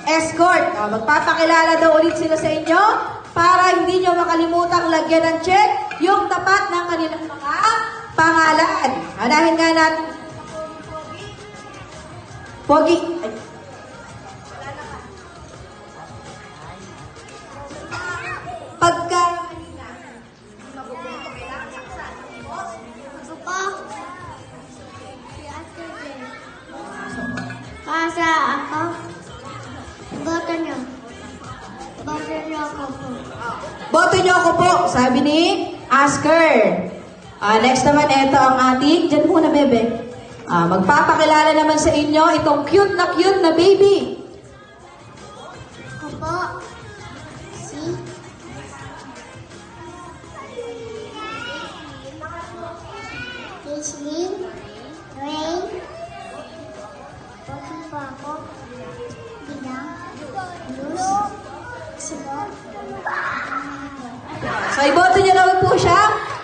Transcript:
escort. Magpapakilala daw ulit sila sa inyo para hindi nyo makalimutang lagyan ng check yung tapat ng kanilang mga pangalan. Anahin nga natin. Pogi. Ay. Pagka Pasa ako. Boto niyo. Boto niyo ako po. boto nyo ako po, sabi ni Asker. Next naman, ito ang ating, dyan muna bebe. Magpapakilala naman sa inyo itong cute na baby. Ako po. Si Kishin. Ray. Boto po ako. Bilang. Luz. Sibo. So, iboto nyo naman po siya